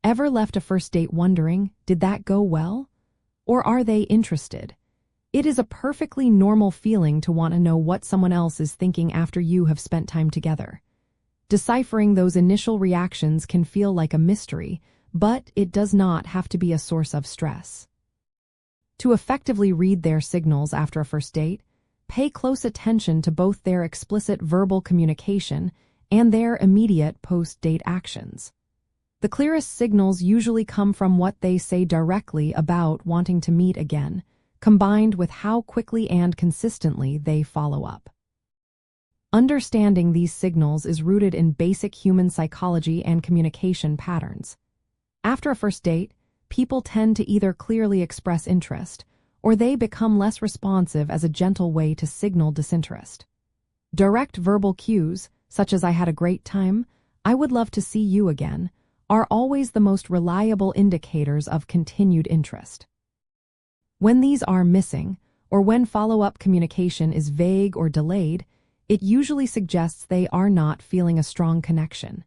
Ever left a first date wondering, did that go well? Or are they interested? It is a perfectly normal feeling to want to know what someone else is thinking after you have spent time together. Deciphering those initial reactions can feel like a mystery, but it does not have to be a source of stress. To effectively read their signals after a first date, pay close attention to both their explicit verbal communication and their immediate post-date actions. The clearest signals usually come from what they say directly about wanting to meet again, combined with how quickly and consistently they follow up. Understanding these signals is rooted in basic human psychology and communication patterns. After a first date, people tend to either clearly express interest, or they become less responsive as a gentle way to signal disinterest. Direct verbal cues, such as "I had a great time," "I would love to see you again," are always the most reliable indicators of continued interest. When these are missing, or when follow-up communication is vague or delayed, it usually suggests they are not feeling a strong connection.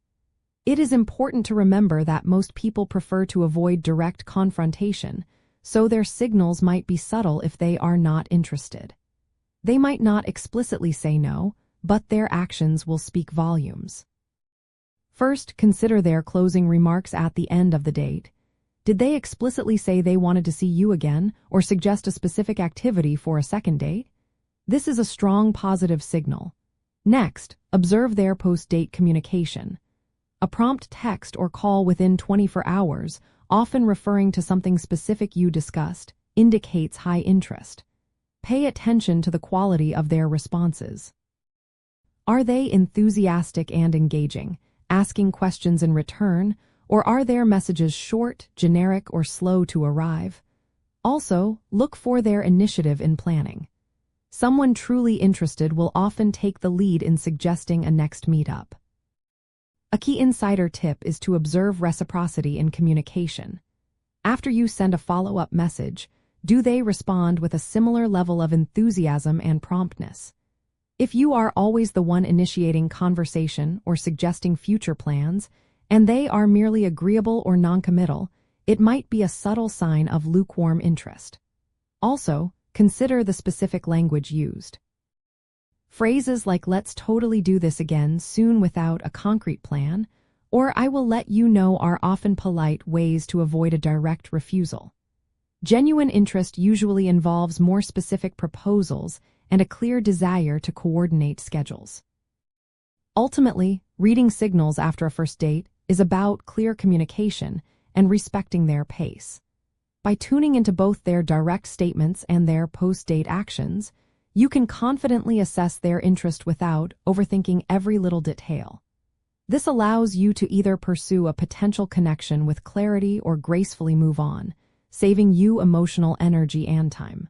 It is important to remember that most people prefer to avoid direct confrontation, so their signals might be subtle if they are not interested. They might not explicitly say no, but their actions will speak volumes. First, consider their closing remarks at the end of the date. Did they explicitly say they wanted to see you again or suggest a specific activity for a second date? This is a strong positive signal. Next, observe their post-date communication. A prompt text or call within 24 hours, often referring to something specific you discussed, indicates high interest. Pay attention to the quality of their responses. Are they enthusiastic and engaging, asking questions in return, or are their messages short, generic, or slow to arrive? Also, look for their initiative in planning. Someone truly interested will often take the lead in suggesting a next meetup. A key insider tip is to observe reciprocity in communication. After you send a follow-up message, do they respond with a similar level of enthusiasm and promptness? If you are always the one initiating conversation or suggesting future plans, and they are merely agreeable or noncommittal, it might be a subtle sign of lukewarm interest. Also, consider the specific language used. Phrases like "let's totally do this again soon" without a concrete plan, or "I will let you know" are often polite ways to avoid a direct refusal. Genuine interest usually involves more specific proposals and a clear desire to coordinate schedules. Ultimately, reading signals after a first date is about clear communication and respecting their pace. By tuning into both their direct statements and their post-date actions, you can confidently assess their interest without overthinking every little detail. This allows you to either pursue a potential connection with clarity or gracefully move on, saving you emotional energy and time.